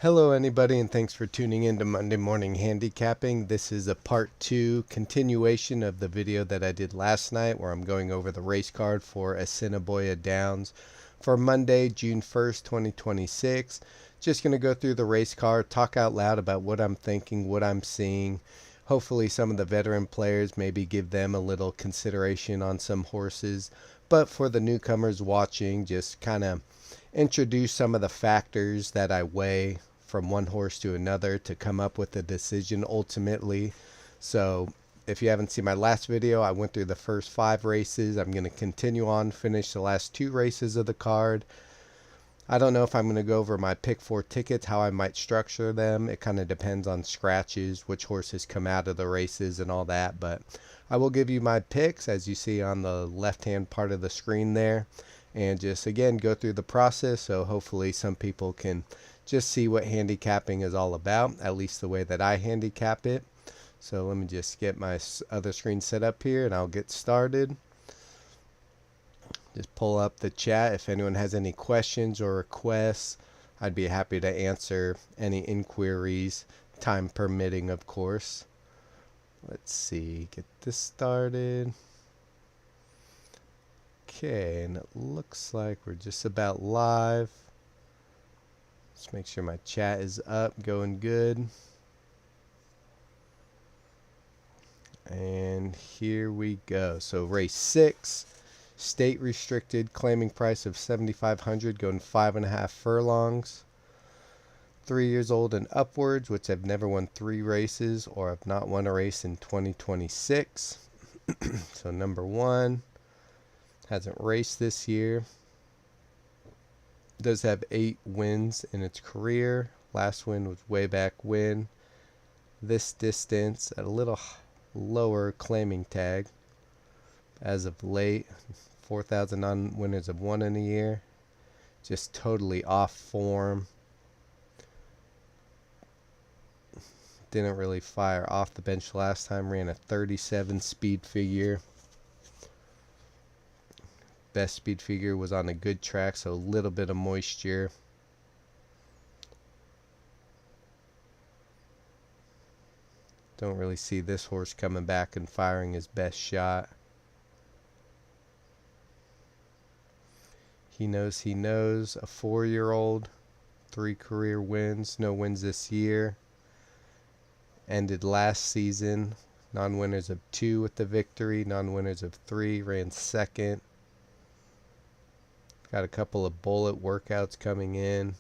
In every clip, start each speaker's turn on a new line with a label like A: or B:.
A: Hello anybody, and thanks for tuning in to Monday Morning Handicapping. This is a part 2 continuation of the video that I did last night where I'm going over the race card for Assiniboia Downs for Monday, June 1st, 2026. Just going to go through the race card, talk out loud about what I'm thinking, what I'm seeing. Hopefully some of the veteran players, maybe give them a little consideration on some horses. But for the newcomers watching, just kind of introduce some of the factors that I weigh from one horse to another to come up with a decision ultimately. So if you haven't seen my last video, I went through the first 5 races. I'm going to continue on, finish the last 2 races of the card. I don't know if I'm going to go over my pick 4 tickets, how I might structure them. It kind of depends on scratches, which horses come out of the races and all that. But I will give you my picks as you see on the left hand part of the screen there. And just again go through the process, so hopefully some people can just see what handicapping is all about, at least the way that I handicap it. So let me just get my other screen set up here and I'll get started. Just pull up the chat. If anyone has any questions or requests, I'd be happy to answer any inquiries, time permitting of course. Let's see, get this started. Okay, and it looks like we're just about live. Let's make sure my chat is up, going good. And here we go. So race 6, state restricted, claiming price of $7,500, going 5.5 furlongs. 3 years old and upwards, which have never won 3 races or have not won a race in 2026. So number 1. Hasn't raced this year. Does have 8 wins in its career. Last win was way back when. This distance at a little lower claiming tag. As of late, 4,000 non-winners have won in a year. Just totally off form. Didn't really fire off the bench last time. Ran a 37 speed figure. Best speed figure was on a good track, so a little bit of moisture. Don't really see this horse coming back and firing his best shot. He knows he knows. A 4-year-old, 3 career wins, no wins this year. Ended last season, non-winners of 2 with the victory, non-winners of 3, ran second. Got a couple of bullet workouts coming in.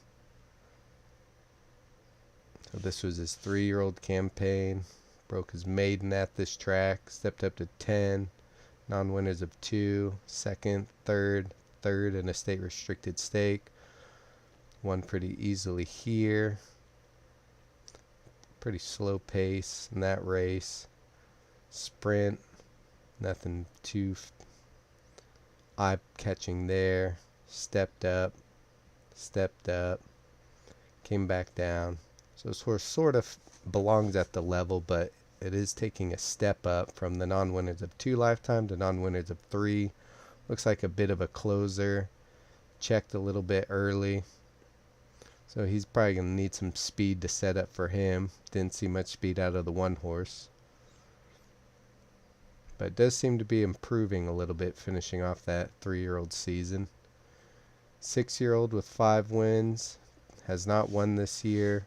A: So this was his 3-year-old campaign. Broke his maiden at this track. Stepped up to 10. Non-winners of 2. Second, third in a state restricted stake. Won pretty easily here. Pretty slow pace in that race. Sprint. Nothing too eye-catching there. Stepped up, came back down. So this horse sort of belongs at the level, but it is taking a step up from the non-winners of 2 lifetime to non-winners of 3. Looks like a bit of a closer. Checked a little bit early. So he's probably going to need some speed to set up for him. Didn't see much speed out of the one horse. But it does seem to be improving a little bit, finishing off that 3-year-old season. 6-year-old with 5 wins. Has not won this year.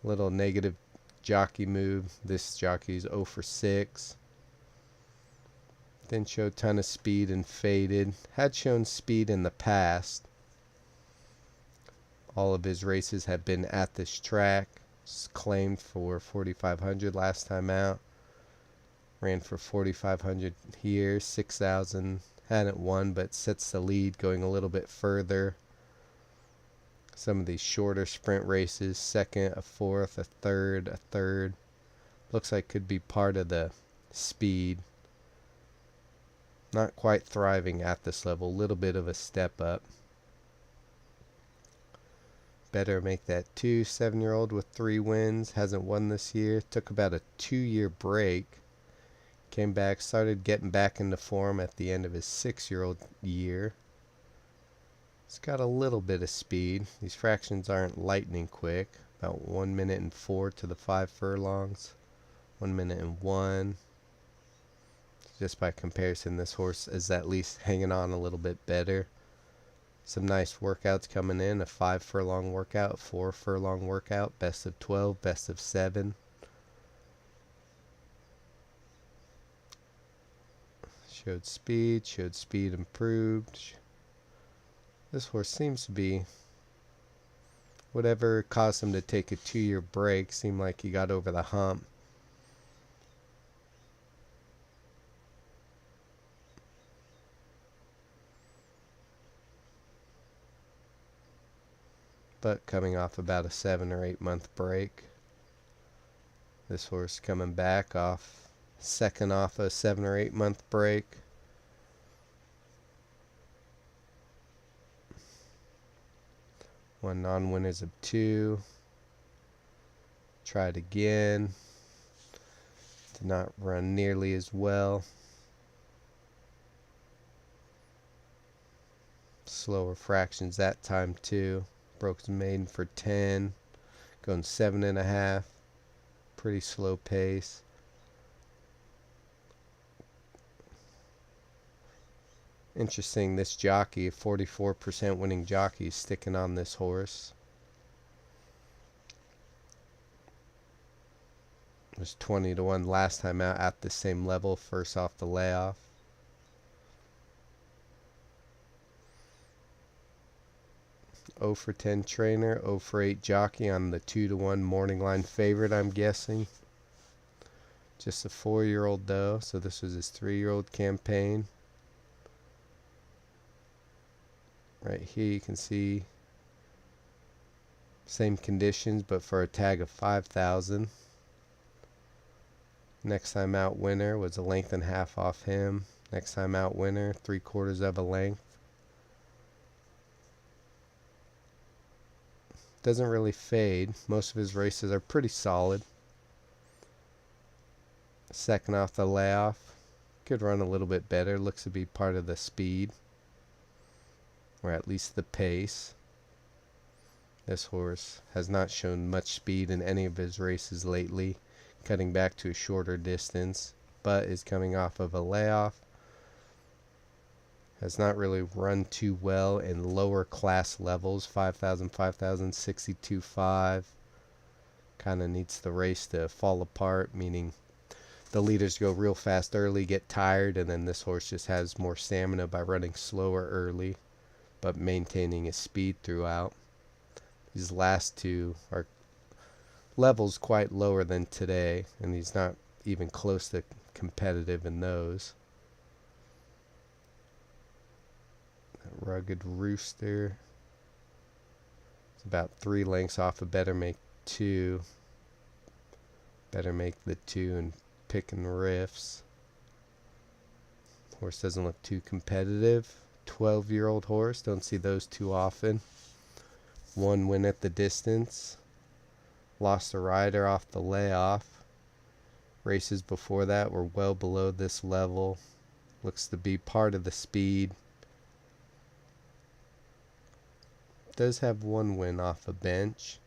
A: Little negative jockey move. This jockey's 0 for 6. Didn't show a ton of speed and faded. Had shown speed in the past. All of his races have been at this track. Claimed for 4,500 last time out. Ran for 4,500 here. 6,000. Hadn't won, but sets the lead going a little bit further. Some of these shorter sprint races, second, a fourth, a third. Looks like could be part of the speed. Not quite thriving at this level, a little bit of a step up. Better make that 2. 7-year-old with 3 wins, hasn't won this year. Took about a 2-year break. Came back, started getting back into form at the end of his 6-year-old year. It's got a little bit of speed. These fractions aren't lightning quick. About 1 minute and 4 to the 5 furlongs. 1 minute and 1. Just by comparison, this horse is at least hanging on a little bit better. Some nice workouts coming in. A 5 furlong workout, 4 furlong workout, best of 12, best of 7. Showed speed improved. This horse seems to be, whatever caused him to take a 2-year break, seemed like he got over the hump. But coming off about a 7 or 8 month break. This horse coming back off, second off a 7 or 8 month break. One non-winners of 2. Tried again. Did not run nearly as well. Slower fractions that time too. Broke his maiden for 10. Going 7.5. Pretty slow pace. Interesting, this jockey, 44% winning jockey, is sticking on this horse. It was 20 to 1 last time out at the same level, first off the layoff. Oh for 10 trainer, 0 for 8 jockey on the 2 to 1 morning line favorite, I'm guessing. Just a 4-year-old though, so this was his 3-year-old campaign. Right here you can see same conditions, but for a tag of 5,000. Next time out winner was a length and a half off him. Next time out winner, 3/4 of a length. Doesn't really fade. Most of his races are pretty solid. Second off the layoff. Could run a little bit better. Looks to be part of the speed, or at least the pace. This horse has not shown much speed in any of his races lately, cutting back to a shorter distance, but is coming off of a layoff. Has not really run too well in lower class levels, 5,000, 5,000, 62.5. Kind of needs the race to fall apart, meaning the leaders go real fast early, get tired, and then this horse just has more stamina by running slower early, but maintaining his speed throughout. These last two are levels quite lower than today, and he's not even close to competitive in those. That Rugged Rooster. It's about 3 lengths off of Better Make 2. Better Make the 2 and Picking Riffs. Horse doesn't look too competitive. 12-year-old horse, don't see those too often. 1 win at the distance. Lost a rider off the layoff. Races before that were well below this level. Looks to be part of the speed. Does have 1 win off a bench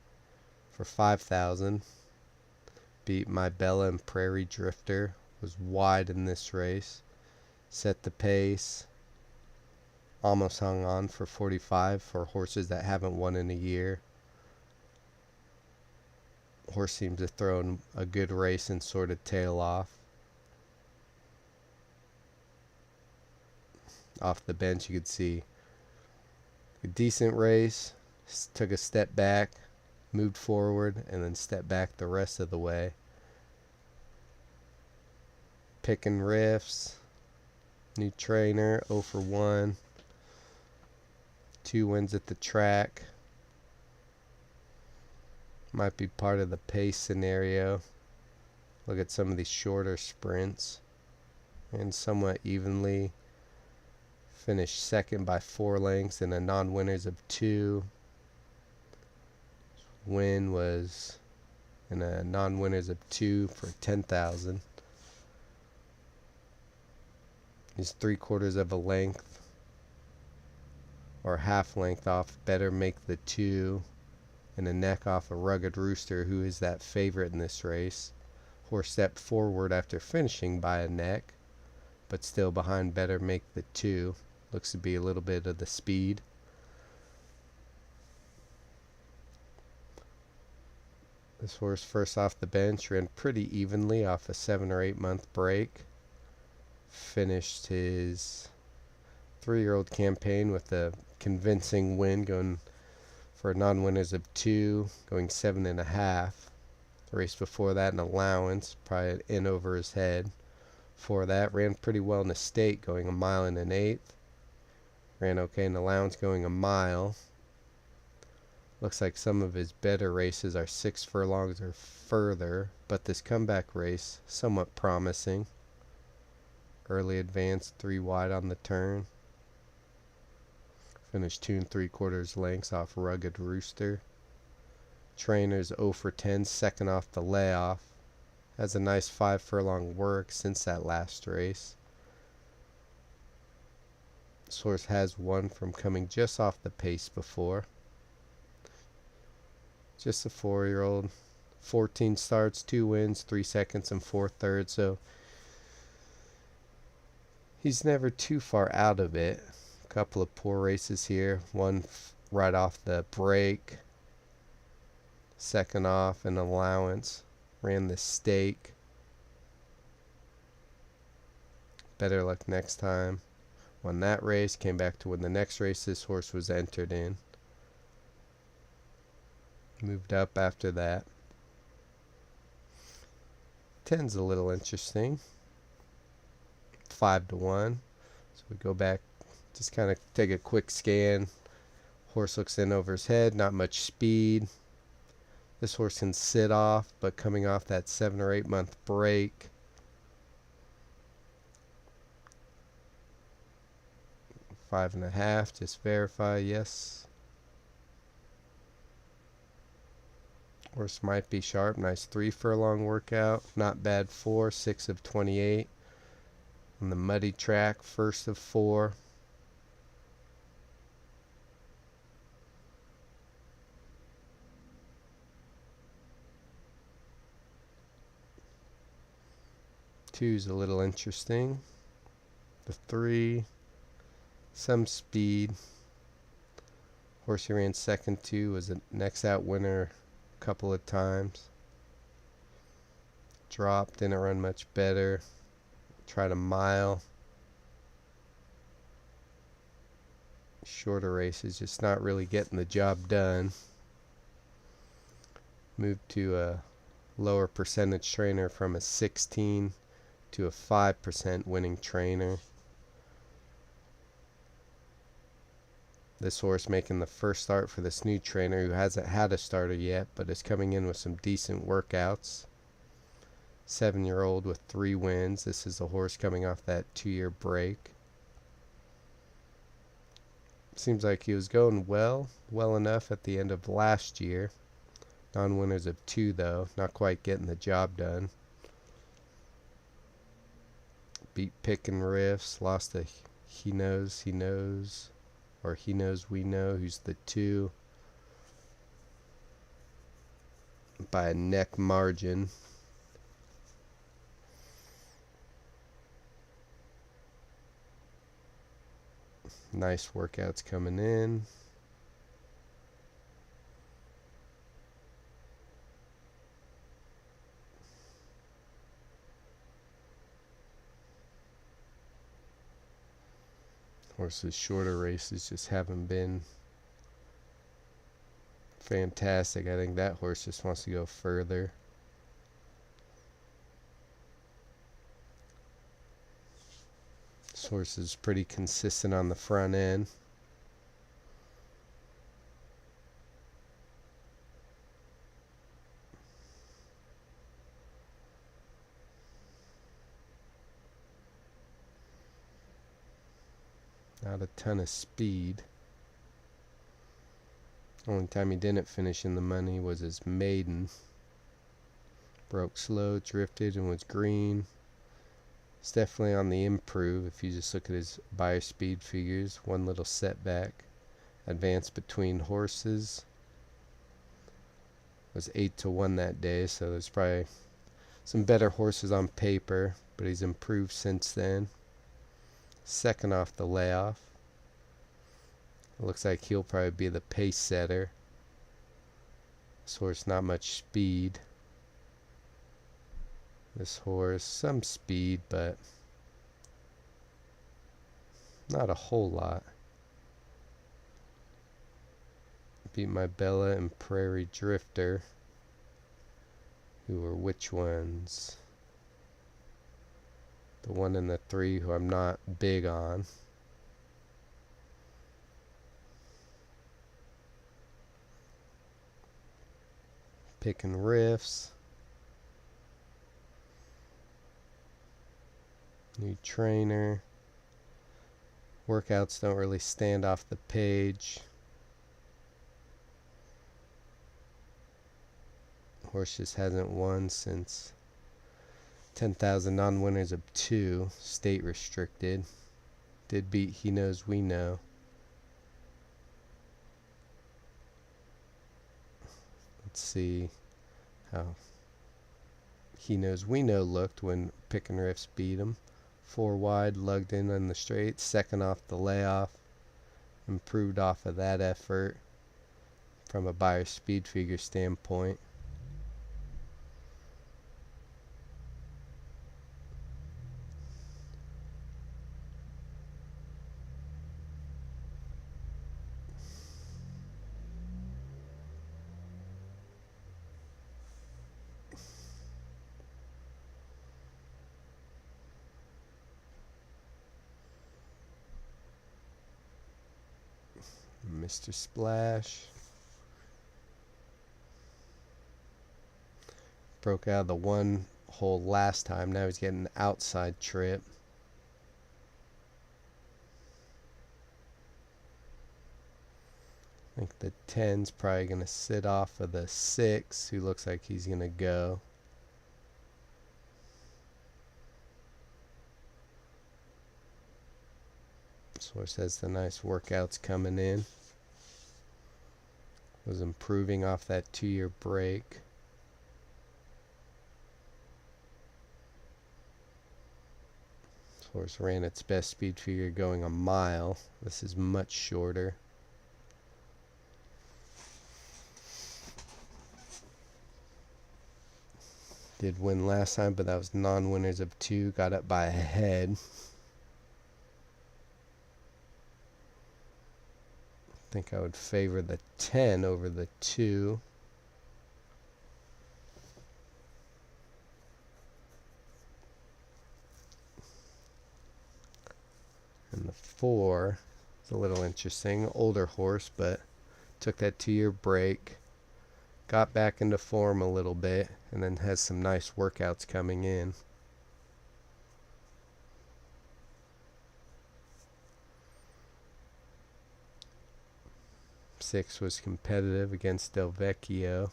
A: for 5,000. Beat My Bella and Prairie Drifter. Was wide in this race. Set the pace. Almost hung on for 45 for horses that haven't won in a year. Horse seems to throw in a good race and sort of tail off. Off the bench you could see a decent race. Took a step back, moved forward, and then stepped back the rest of the way. Picking Riffs. New trainer, 0 for 1. 2 wins at the track. Might be part of the pace scenario. Look at some of these shorter sprints. And somewhat evenly. Finished second by 4 lengths and a non-winners of 2. Win was in a non-winners of 2 for 10,000. He's 3/4 of a length or half length off Better Make the 2, and a neck off a Rugged Rooster, who is that favorite in this race. Horse stepped forward after finishing by a neck, but still behind Better Make the 2. Looks to be a little bit of the speed. This horse, first off the bench, ran pretty evenly off a 7 or 8 month break. Finished his 3-year-old campaign with a convincing win, going for non-winners of 2, going 7.5. The race before that, an allowance, probably in over his head. Before that, ran pretty well in the state, going 1 mile and 1/8. Ran okay in allowance, going 1 mile. Looks like some of his better races are 6 furlongs or further, but this comeback race, somewhat promising. Early advance, 3 wide on the turn. Finished 2 3/4 lengths off Rugged Rooster. Trainer's 0 for 10, second off the layoff. Has a nice 5 furlong work since that last race. This horse has won from coming just off the pace before. Just a 4-year-old. 14 starts, 2 wins, 3 seconds, and 4 thirds. So he's never too far out of it. A couple of poor races here. One right off the break. Second off an allowance. Ran the stake. Better luck next time. Won that race. Came back to win the next race this horse was entered in. Moved up after that. 10's a little interesting. 5 to 1. So we go back, just kind of take a quick scan. Horse looks in over his head, not much speed. This horse can sit off, but coming off that 7 or 8 month break. Five and a half, just verify, yes. Horse might be sharp. Nice 3 furlong workout. Not bad 4. 6 of 28. On the muddy track, first of 4. Two's a little interesting. The 3, some speed. Horse he ran second to was a next out winner couple of times. Dropped, didn't run much better. Tried a mile. Shorter races, just not really getting the job done. Moved to a lower percentage trainer from a 16 to a 5% winning trainer. This horse making the first start for this new trainer who hasn't had a starter yet, but is coming in with some decent workouts. 7-year-old with 3 wins. This is a horse coming off that 2-year break. Seems like he was going well enough at the end of last year. Non-winners of 2 though, not quite getting the job done. Beat Pick and Riffs, lost to He Knows, or He Knows We Know, who's the 2, by a neck margin. Nice workouts coming in. Horses shorter races just haven't been fantastic. I think that horse just wants to go further. This horse is pretty consistent on the front end. Not a ton of speed. Only time he didn't finish in the money was his maiden. Broke slow, drifted, and was green. It's definitely on the improve if you just look at his buyer speed figures. One little setback. advance between horses. It was 8-1 that day, so there's probably some better horses on paper, but he's improved since then. Second off the layoff. It looks like he'll probably be the pace setter. This horse not much speed. This horse some speed, but not a whole lot. Beat my Bella and Prairie Drifter, who were which ones? The 1 and the 3, who I'm not big on. Picking riffs. New trainer. Workouts don't really stand off the page. Horse just hasn't won since 10,000 non-winners of 2, state restricted. Did beat He Knows We Know. Let's see how He Knows We Know looked when Pickin' Riffs beat him. 4 wide, lugged in on the straight, second off the layoff. Improved off of that effort from a buyer speed figure standpoint. Mr. Splash broke out of the 1 hole last time. Now he's getting an outside trip. I think the 10's probably going to sit off of the 6, who looks like he's going to go. This horse has the nice workouts coming in. Was improving off that 2-year break. This horse ran its best speed figure going a mile. This is much shorter. Did win last time, but that was non-winners of 2. Got up by a head. I think I would favor the 10 over the 2. And the 4 is a little interesting. Older horse, but took that 2-year break. Got back into form a little bit, and then has some nice workouts coming in. Six was competitive against Del Vecchio,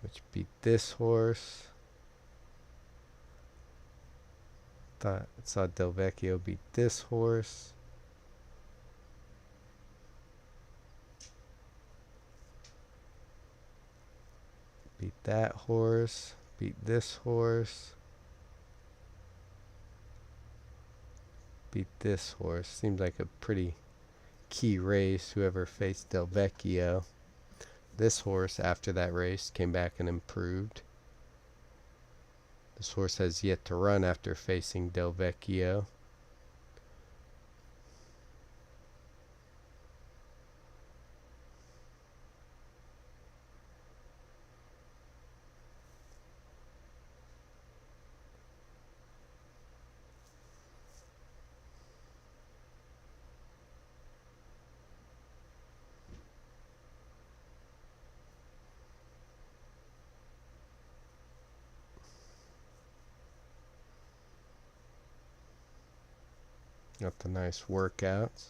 A: which beat this horse. Saw Del Vecchio beat this horse. Beat that horse. Beat this horse. Beat this horse. Seems like a pretty key race, whoever faced Del Vecchio. This horse, after that race, came back and improved. This horse has yet to run after facing Del Vecchio. Got the nice workouts.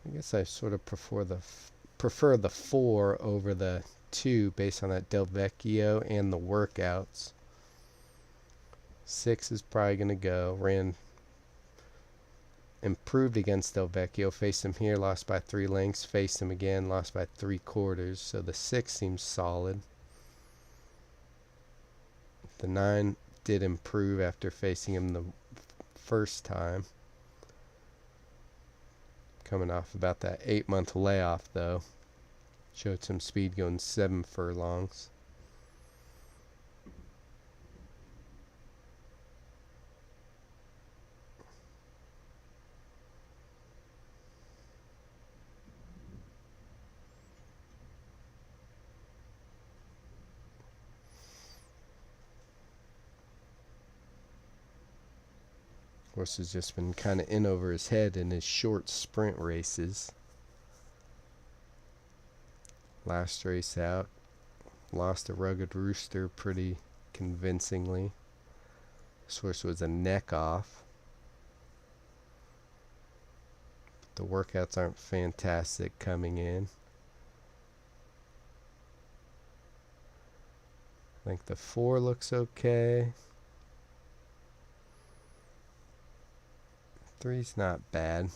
A: I guess I sort of prefer the 4 over the 2 based on that Del Vecchio and the workouts. 6 is probably going to go. Ran improved against Del Vecchio. Faced him here, lost by 3 lengths. Faced him again, lost by 3/4. So the 6 seems solid. The 9 did improve after facing him the first time. Coming off about that 8-month layoff though. Showed some speed going 7 furlongs. Horse has just been kind of in over his head in his short sprint races. Last race out, lost a Rugged Rooster pretty convincingly. This horse was a neck off. The workouts aren't fantastic coming in. I think the 4 looks okay. 3's not bad.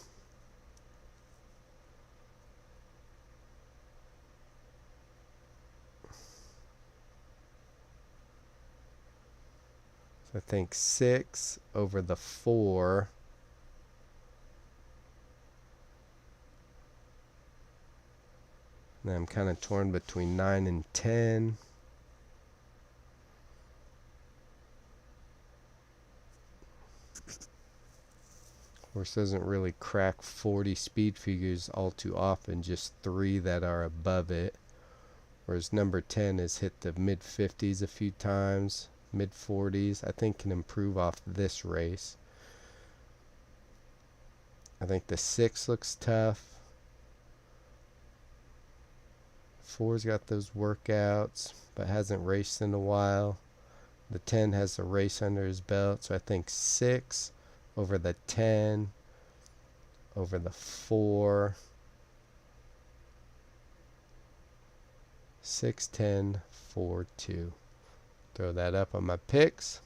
A: So I think 6 over the 4. Now I'm kind of torn between 9 and 10. Horse doesn't really crack 40 speed figures all too often, just 3 that are above it. Whereas number 10 has hit the mid 50s a few times, mid 40s. I think can improve off this race. I think the 6 looks tough. 4's got those workouts, but hasn't raced in a while. The 10 has a race under his belt, so I think 6 over the 10, over the 4, 6, 10, 4, 2. Throw that up on my picks.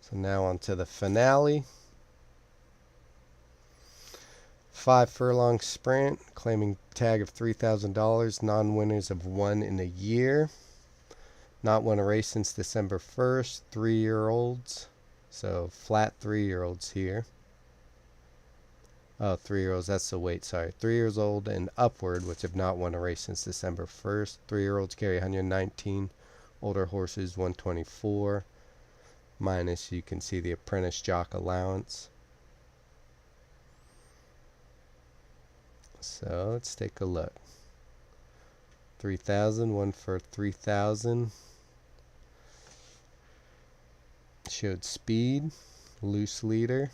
A: So now on to the finale. 5 furlong sprint, claiming tag of $3,000, non-winners of 1 in a year. Not won a race since December 1st, 3-year-olds. So flat 3-year-olds here. Oh, 3-year-olds, that's the weight, sorry. 3 years old and upward, which have not won a race since December 1st. 3-year-olds carry 119, older horses 124. Minus, you can see the apprentice jock allowance. So let's take a look. 3,000, 1 for 3,000. Showed speed, loose leader.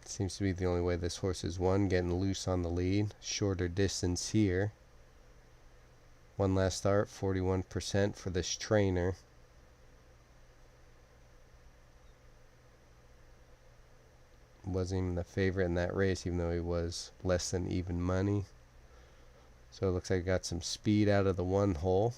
A: Seems to be the only way this horse has won, getting loose on the lead. Shorter distance here. One last start, 41% for this trainer. Wasn't even the favorite in that race, even though he was less than even money. So it looks like he got some speed out of the 1 hole.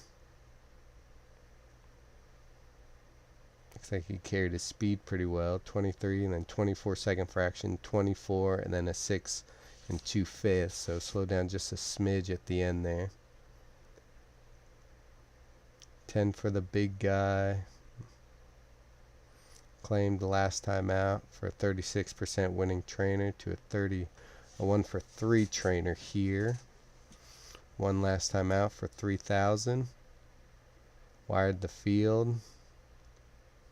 A: Looks like he carried his speed pretty well. 23 and then 24 second fraction, 24 and then a 6 and 2/5. So slowed down just a smidge at the end there. 10 for the big guy. Claimed the last time out for a 36% winning trainer to a 1 for 3 trainer here. One last time out for 3,000. Wired the field.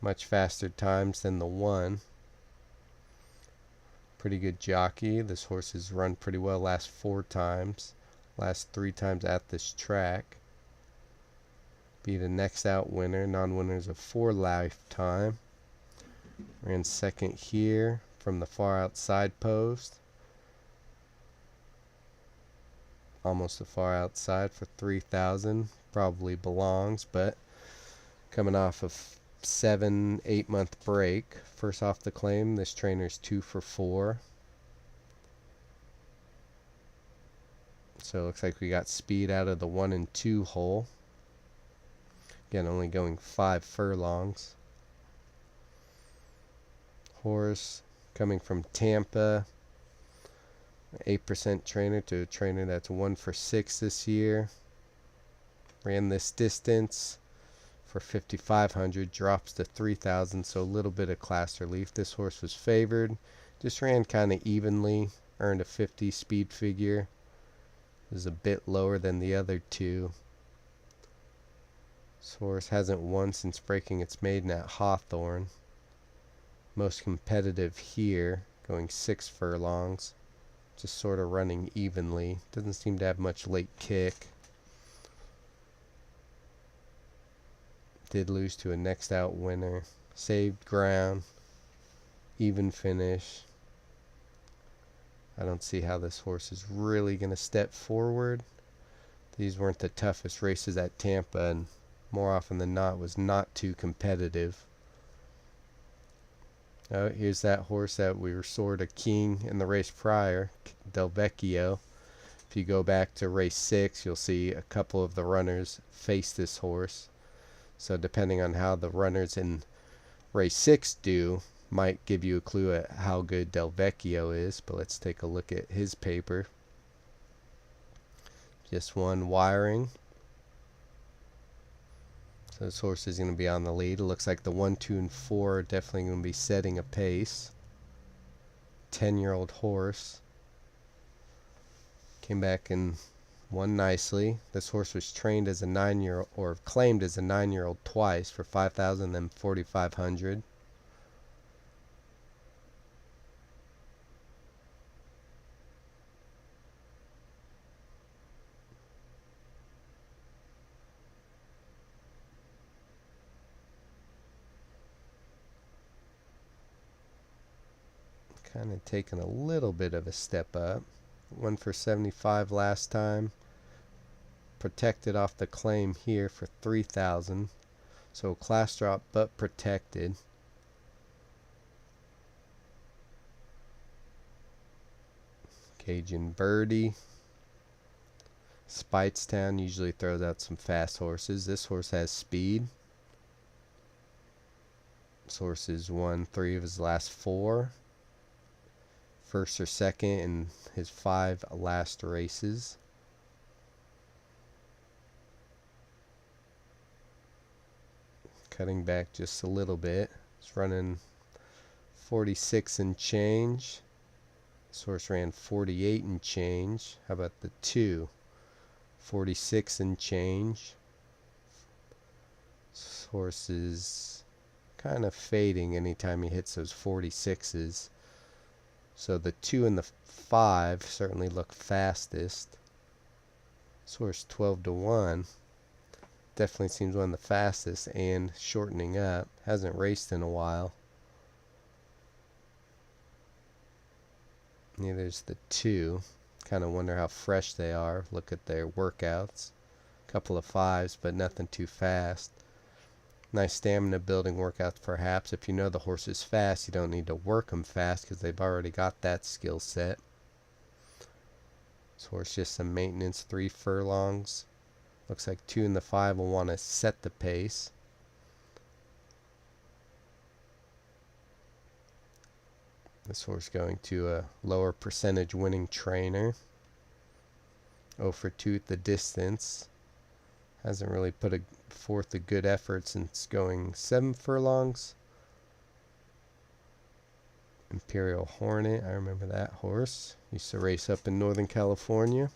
A: Much faster times than the 1. Pretty good jockey. This horse has run pretty well last 4 times. Last 3 times at this track. Be the next out winner. Non-winners of 4 lifetime. Ran second here from the far outside post. Almost the far outside for 3,000. Probably belongs, but coming off of 7-8 month break. First off the claim, this trainer's 2 for 4. So it looks like we got speed out of the 1 and 2 hole. Again, only going 5 furlongs. Horse coming from Tampa, 8% trainer to a trainer that's 1 for 6 this year. Ran this distance for 5,500, drops to 3,000, so a little bit of class relief. This horse was favored, just ran kind of evenly, earned a 50 speed figure. It was a bit lower than the other two. This horse hasn't won since breaking its maiden at Hawthorne. Most competitive here, going 6 furlongs, just sort of running evenly. Doesn't seem to have much late kick. Did lose to a next out winner. Saved ground. Even finish. I don't see how this horse is really going to step forward. These weren't the toughest races at Tampa, and more often than not was not too competitive. Oh, here's that horse that we were sort of king in the race prior, Del Vecchio. If you go back to race 6, you'll see a couple of the runners face this horse. So depending on how the runners in race 6 do, might give you a clue at how good Del Vecchio is. But let's take a look at his paper. Just one wiring. So this horse is going to be on the lead. It looks like the 1, 2, and 4 are definitely going to be setting a pace. 10-year-old horse. Came back and won nicely. This horse was trained as a 9-year-old, or claimed as a 9-year-old twice for 5,000 and 4,500. Kind of taken a little bit of a step up. 1 for 75 last time. Protected off the claim here for 3,000. So class drop but protected. Cajun Birdie. Speightstown usually throws out some fast horses. This horse has speed. This horse has won 3 of his last 4. First or second in his 5 last races. Cutting back just a little bit. It's running 46 and change. This horse ran 48 and change. How about the 2? 46 and change. This horse is kind of fading anytime he hits those 46s. So the 2 and the 5 certainly look fastest. This horse 12 to 1. Definitely seems one of the fastest and shortening up. Hasn't raced in a while. Neither's the 2. Kind of wonder how fresh they are. Look at their workouts. Couple of 5s, but nothing too fast. Nice stamina building workouts perhaps. If you know the horse is fast, you don't need to work them fast because they've already got that skill set. This horse just some maintenance, 3 furlongs. Looks like 2 and the 5 will want to set the pace. This horse going to a lower percentage winning trainer. 0 for 2 at the distance. Hasn't really put forth a good effort since going 7 furlongs. Imperial Hornet, I remember that horse. Used to race up in Northern California.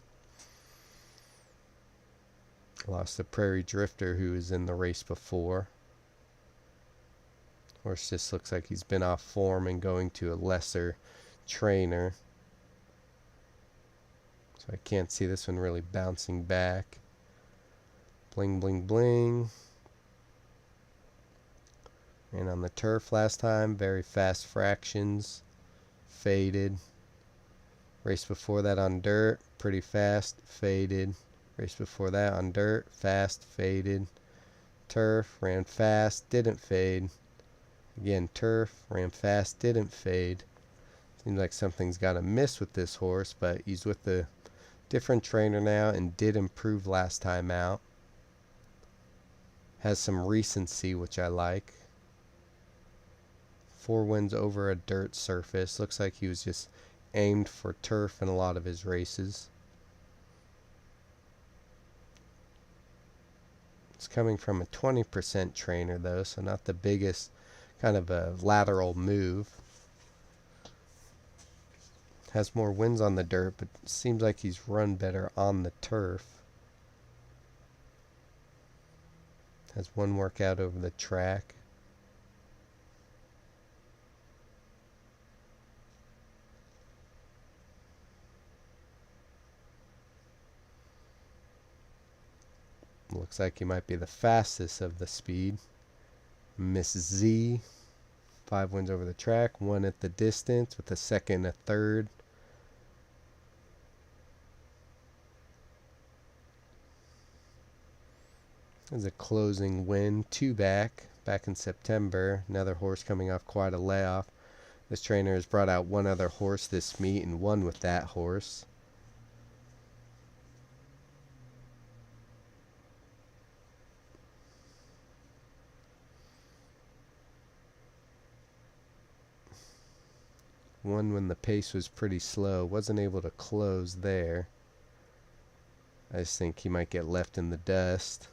A: Lost to Prairie Drifter, who was in the race before. Horse just looks like he's been off form and going to a lesser trainer. So I can't see this one really bouncing back. Bling, bling, bling. And on the turf last time, very fast fractions. Faded. Race before that on dirt, pretty fast, faded. Race before that on dirt, fast, faded. Turf, ran fast, didn't fade. Again, turf, ran fast, didn't fade. Seems like something's got a miss with this horse, but he's with a different trainer now and did improve last time out. Has some recency, which I like. 4 wins over a dirt surface. Looks like he was just aimed for turf in a lot of his races. It's coming from a 20% trainer though, so not the biggest, kind of a lateral move. Has more wins on the dirt, but seems like he's run better on the turf. Has one workout over the track. Looks like he might be the fastest of the speed. Miss Z, 5 wins over the track, 1 at the distance with a second, a third. There's a closing win, 2 back in September. Another horse coming off quite a layoff. This trainer has brought out one other horse this meet and won with that horse. Won when the pace was pretty slow. Wasn't able to close there. I just think he might get left in the dust.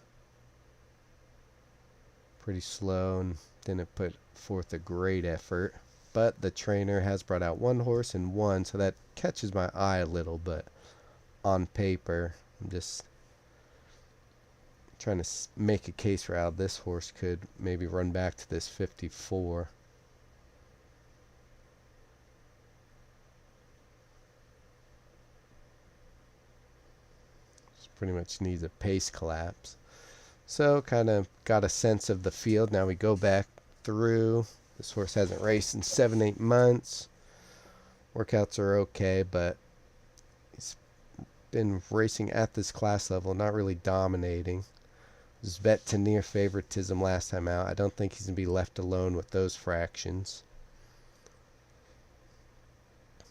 A: Pretty slow and didn't put forth a great effort. But the trainer has brought out one horse and won, so that catches my eye a little, but on paper, I'm just trying to make a case for how this horse could maybe run back to this 54. Pretty much needs a pace collapse. So kind of got a sense of the field. Now we go back through. This horse hasn't raced in 7-8 months. Workouts are okay, but he's been racing at this class level, not really dominating. Was bet to near favoritism last time out. I don't think he's going to be left alone with those fractions.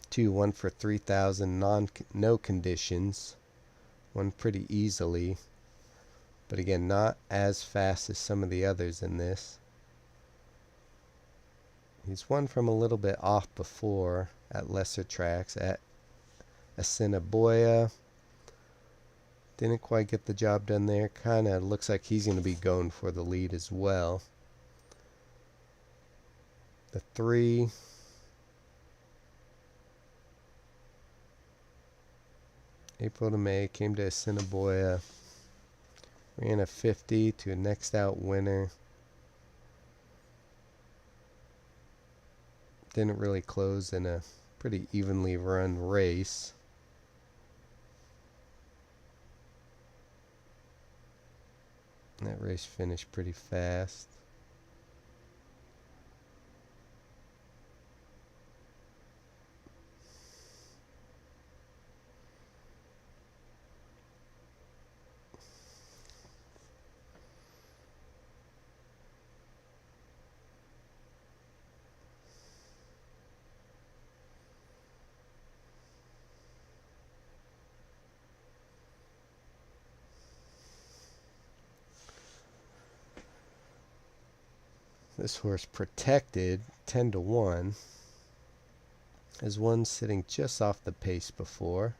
A: 2-1 for 3,000, no conditions. Won pretty easily, but again, not as fast as some of the others in this. He's won from a little bit off before at lesser tracks. At Assiniboia, didn't quite get the job done there. Kind of looks like he's going to be going for the lead as well. The 3. April to May, came to Assiniboia, ran a 50 to a next out winner. Didn't really close in a pretty evenly run race. That race finished pretty fast. This horse protected 10-1. Has one sitting just off the pace before.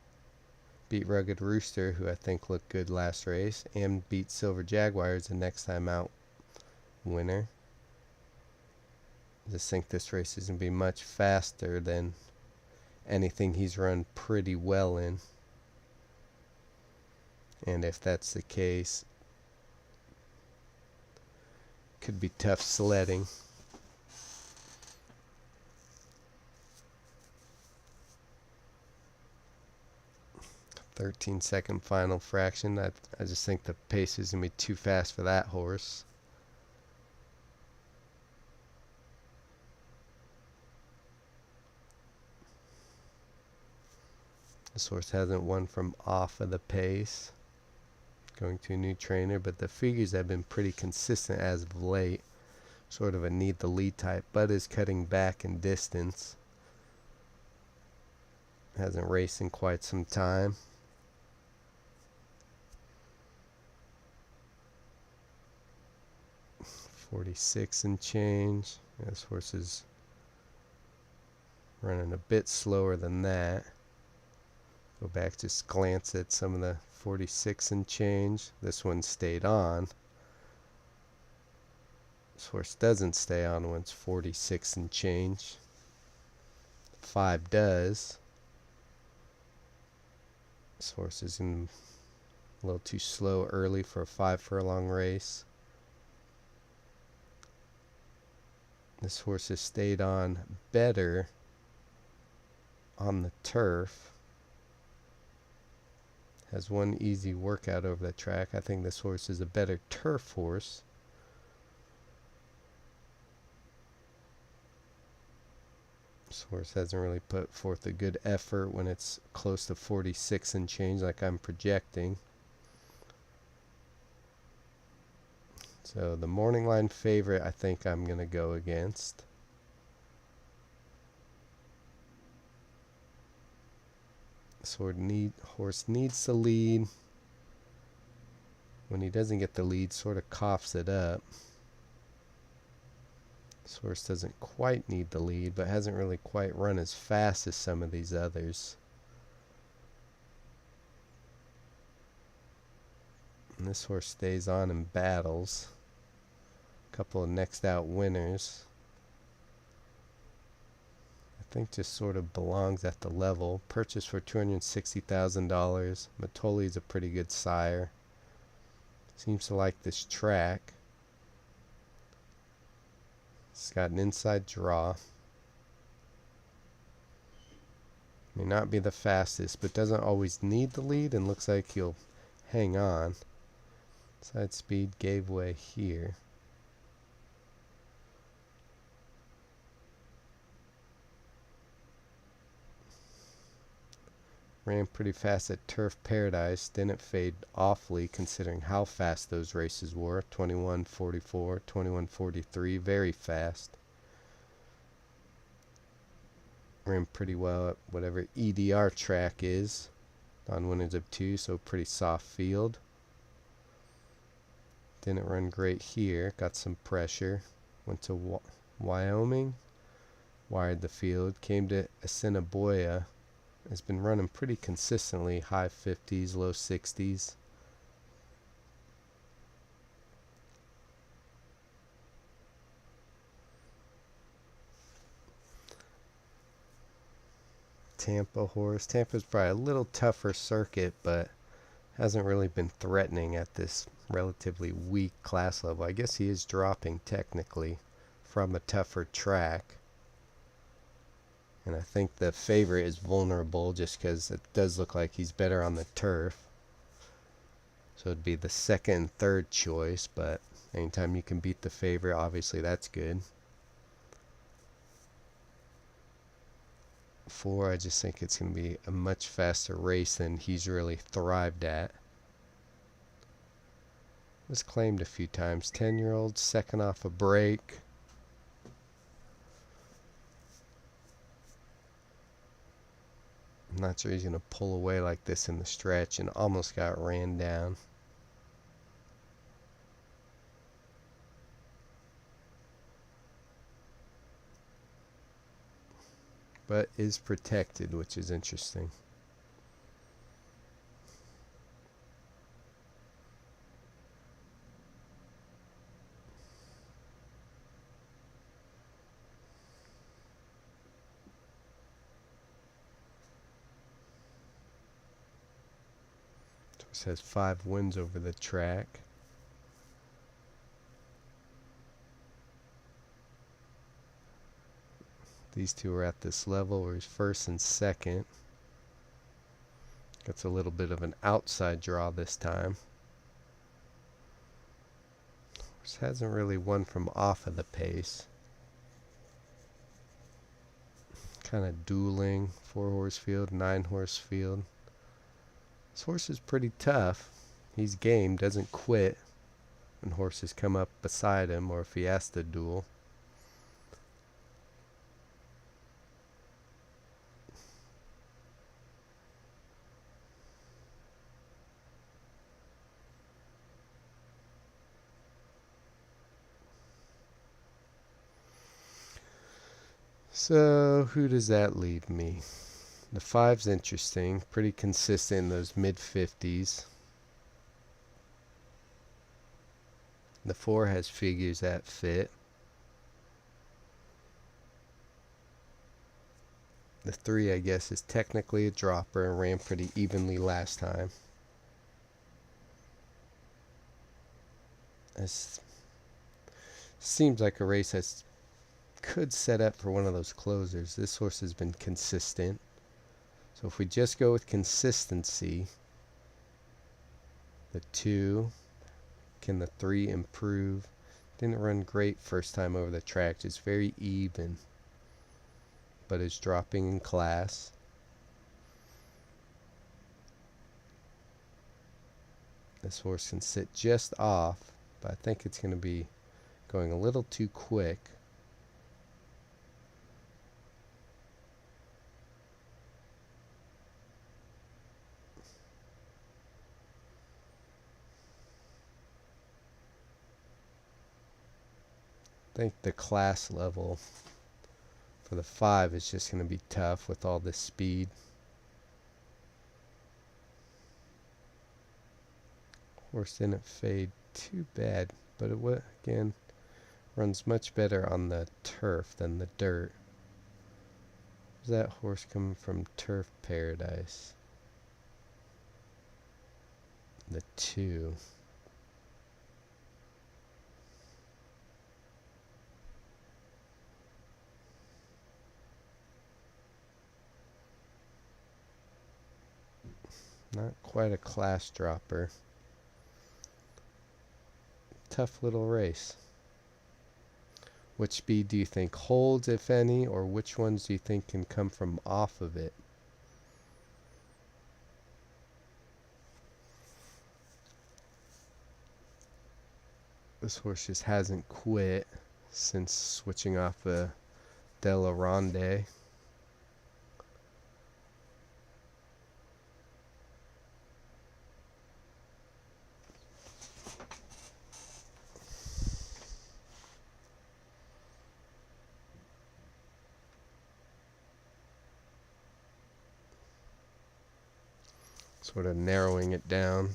A: Beat Rugged Rooster, who I think looked good last race, and beat Silver Jaguars the next time out winner. I just think this race is going to be much faster than anything he's run pretty well in. And if that's the case, could be tough sledding. "13-second final fraction." I just think the pace is going to be too fast for that horse. This horse hasn't won from off of the pace. going to a new trainer, but the figures have been pretty consistent as of late. Sort of a need the lead type. Bud is cutting back in distance. Hasn't raced in quite some time. .46 and change. This horse is running a bit slower than that. Go back, just glance at some of the .46 and change. This one stayed on. This horse doesn't stay on when it's .46 and change. 5 does. This horse is a little too slow early for a 5 furlong race. This horse has stayed on better on the turf. Has one easy workout over the track. I think this horse is a better turf horse. This horse hasn't really put forth a good effort when it's close to .46 and change like I'm projecting. So the morning line favorite I think I'm going to go against. This horse needs the lead. When he doesn't get the lead, sort of coughs it up. This horse doesn't quite need the lead, but hasn't really quite run as fast as some of these others. And this horse stays on and battles. A couple of next out winners. I think just sort of belongs at the level. Purchased for $260,000. Matoli's a pretty good sire. Seems to like this track. It's got an inside draw. May not be the fastest, but doesn't always need the lead, and looks like he'll hang on. Side speed gave way here. Ran pretty fast at Turf Paradise. Didn't fade awfully considering how fast those races were. 21:44, 21:43, very fast. Ran pretty well at whatever EDR track is. On winners of 2, so pretty soft field. Didn't run great here. Got some pressure. Went to Wyoming. Wired the field. Came to Assiniboia. Has been running pretty consistently, high 50s, low 60s. Tampa horse. Tampa's probably a little tougher circuit, but hasn't really been threatening at this relatively weak class level. I guess he is dropping technically from a tougher track. And I think the favorite is vulnerable just because it does look like he's better on the turf. So it'd be the second and third choice, but anytime you can beat the favorite, obviously that's good. 4, I just think it's going to be a much faster race than he's really thrived at. Was claimed a few times. 10-year-old, second off a break. I'm not sure he's going to pull away like this in the stretch, and almost got ran down. But is protected, which is interesting. This has 5 wins over the track. These two are at this level where he's first and second. Gets a little bit of an outside draw this time. Horse hasn't really won from off of the pace. Kind of dueling. 4-horse field, 9-horse field. This horse is pretty tough. He's game, doesn't quit when horses come up beside him or if he has to duel. So who does that leave me? The 5's interesting, pretty consistent in those mid-50s. The 4 has figures that fit. The 3, I guess, is technically a dropper and ran pretty evenly last time. This seems like a race that could set up for one of those closers. This horse has been consistent. So if we just go with consistency, the 2, can the 3 improve? Didn't run great first time over the track, just very even, but is dropping in class. This horse can sit just off, but I think it's going to be going a little too quick. I think the class level for the 5 is just going to be tough with all this speed. Horse didn't fade too bad, but it again runs much better on the turf than the dirt. Is that horse coming from Turf Paradise? The 2. Not quite a class dropper. Tough little race. Which speed do you think holds, if any, or which ones do you think can come from off of it? This horse just hasn't quit since switching off a Della Ronde. Sort of narrowing it down.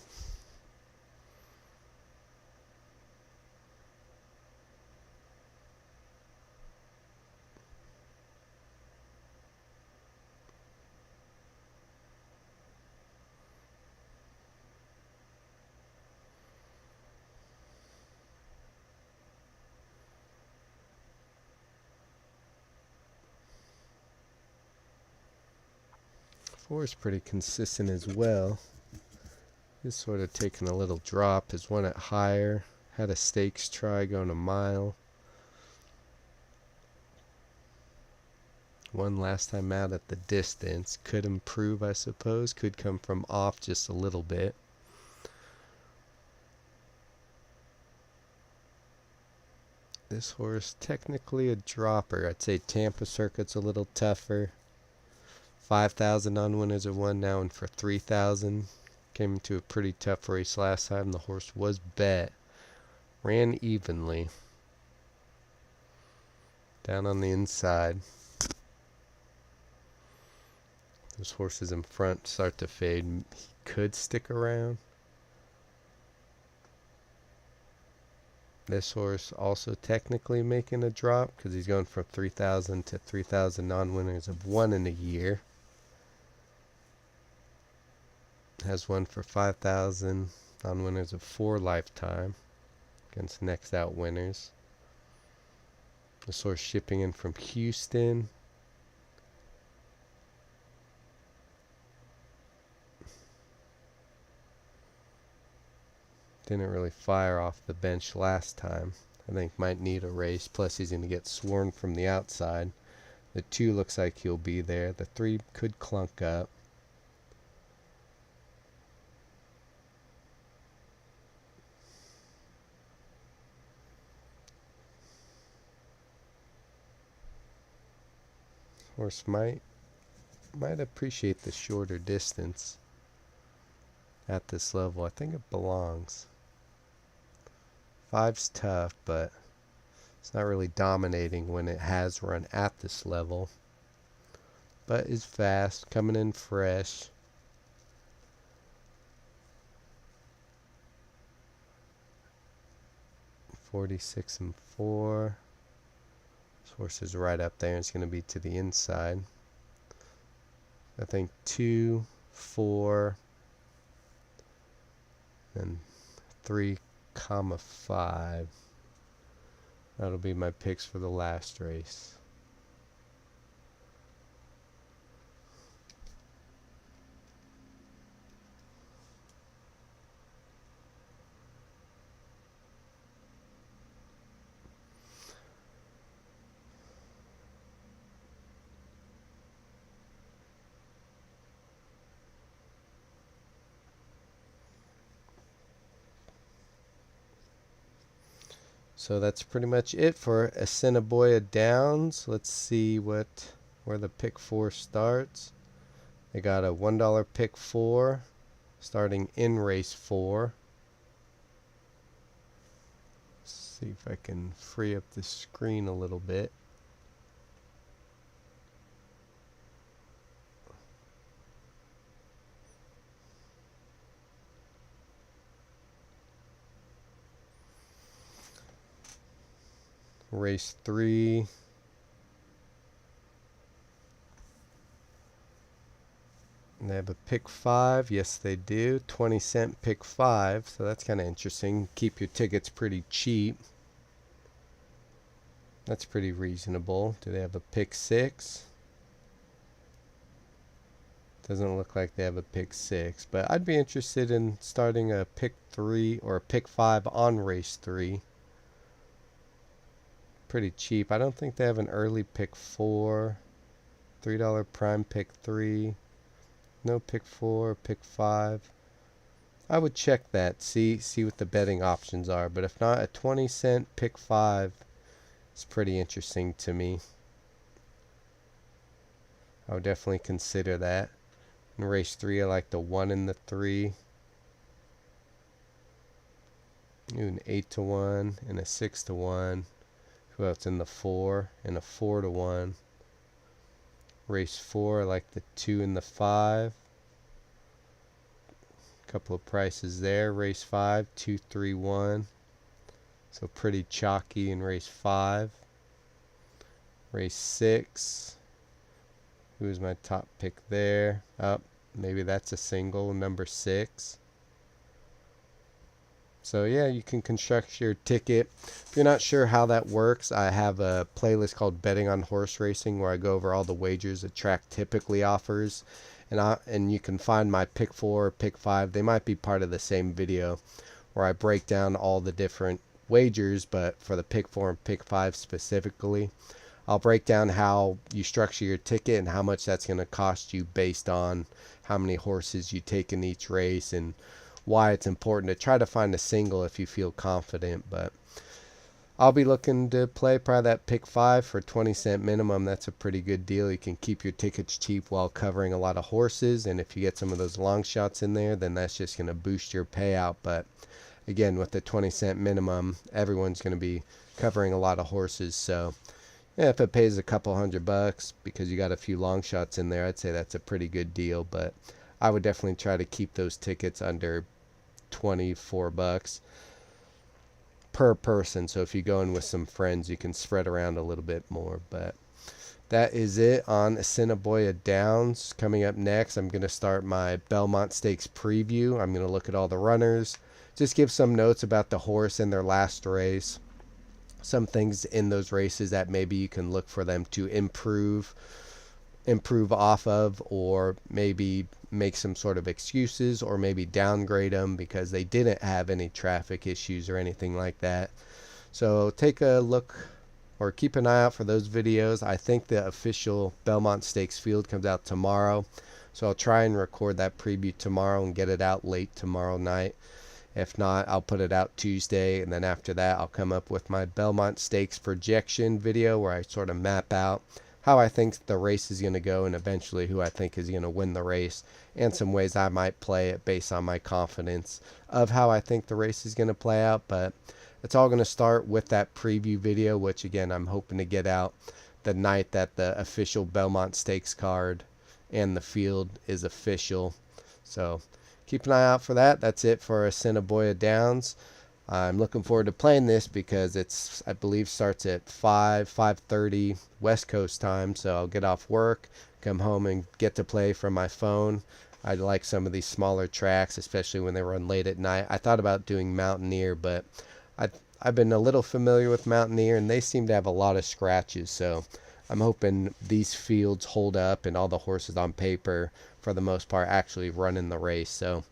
A: Four is pretty consistent as well. He's sort of taking a little drop. His one at higher. Had a stakes try going a mile. One last time out at the distance. Could improve, I suppose. Could come from off just a little bit. This horse, technically a dropper. I'd say Tampa Circuit's a little tougher. 5,000 on winners of one now, and for 3,000. Came into a pretty tough race last time. The horse was bet. Ran evenly. Down on the inside. Those horses in front start to fade. He could stick around. This horse also technically making a drop because he's going from 3,000 to 3,000 non-winners of one in a year. Has one for 5,000 non-winners of 4 lifetime against next out winners. This horse shipping in from Houston. Didn't really fire off the bench last time. I think might need a race. Plus he's going to get sworn from the outside. The 2 looks like he'll be there. The 3 could clunk up. Horse might appreciate the shorter distance at this level. I think it belongs. 5's tough, but it's not really dominating when it has run at this level. But is fast, coming in fresh. $46 and 4. This horse is right up there. It's going to be to the inside. I think 2, 4, and 3,5. That'll be my picks for the last race. So that's pretty much it for Assiniboia Downs. Let's see where the pick 4 starts. They got a $1 pick 4 starting in race 4. Let's see if I can free up the screen a little bit. Race 3. And they have a pick 5. Yes, they do. 20-cent pick 5. So that's kind of interesting. Keep your tickets pretty cheap. That's pretty reasonable. Do they have a pick 6? Doesn't look like they have a pick 6. But I'd be interested in starting a pick 3 or a pick 5 on race 3. Pretty cheap. I don't think they have an early pick 4. $3 prime pick 3. No pick 4, pick 5. I would check that, see what the betting options are. But if not, a 20-cent pick 5 is pretty interesting to me. I would definitely consider that. In race 3, I like the 1 and the 3. Ooh, an 8-1 and a 6-1. Who else in the 4 and a 4-1. Race 4, I like the 2 and the 5. Couple of prices there. Race 5, 2, 3, 1. So pretty chalky in race 5. Race 6. Who's my top pick there? Oh, maybe that's a single, number 6. So yeah, you can construct your ticket. If you're not sure how that works, I have a playlist called Betting on Horse Racing where I go over all the wagers the track typically offers. And you can find my pick 4 or pick 5. They might be part of the same video where I break down all the different wagers, but for the pick 4 and pick 5 specifically, I'll break down how you structure your ticket and how much that's going to cost you based on how many horses you take in each race and why it's important to try to find a single if you feel confident. But I'll be looking to play probably that pick 5 for 20-cent minimum. That's a pretty good deal. You can keep your tickets cheap while covering a lot of horses, and if you get some of those long shots in there, then that's just going to boost your payout. But again, with the 20-cent minimum, everyone's going to be covering a lot of horses. So yeah, if it pays a couple $100 because you got a few long shots in there, I'd say that's a pretty good deal. But I would definitely try to keep those tickets under $24 per person. So if you go in with some friends, you can spread around a little bit more. But that is it on Assiniboia Downs. Coming up next, I'm going to start my Belmont Stakes preview. I'm going to look at all the runners, just give some notes about the horse in their last race, some things in those races that maybe you can look for them to improve off of, or maybe make some sort of excuses, or maybe downgrade them because they didn't have any traffic issues or anything like that. So take a look or keep an eye out for those videos. I think the official Belmont Stakes field comes out tomorrow, so I'll try and record that preview tomorrow and get it out late tomorrow night. If not, I'll put it out Tuesday, and then after that I'll come up with my Belmont Stakes projection video where I sort of map out how I think the race is going to go and eventually who I think is going to win the race, and some ways I might play it based on my confidence of how I think the race is going to play out. But it's all going to start with that preview video, which again I'm hoping to get out the night that the official Belmont Stakes card and the field is official. So keep an eye out for that. That's it for Assiniboia Downs. I'm looking forward to playing this because it's, I believe, starts at 5:30 West Coast time. So I'll get off work, come home, and get to play from my phone. I like some of these smaller tracks, especially when they run late at night. I thought about doing Mountaineer, but I've been a little familiar with Mountaineer, and they seem to have a lot of scratches. So I'm hoping these fields hold up and all the horses on paper, for the most part, actually run in the race. So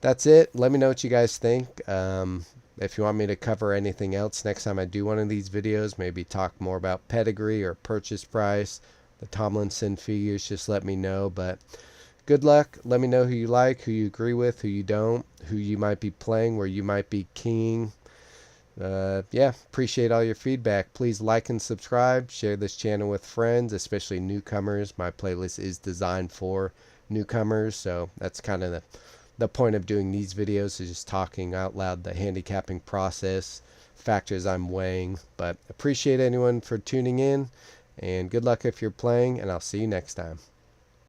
A: that's it. Let me know what you guys think. If you want me to cover anything else next time I do one of these videos, maybe talk more about pedigree or purchase price, the Tomlinson figures, just let me know. But good luck. Let me know who you like, who you agree with, who you don't, who you might be playing, where you might be keying. Yeah, appreciate all your feedback. Please like and subscribe. Share this channel with friends, especially newcomers. My playlist is designed for newcomers, so that's kind of the point of doing these videos, is just talking out loud the handicapping process, factors I'm weighing. But appreciate anyone for tuning in, and good luck if you're playing, and I'll see you next time.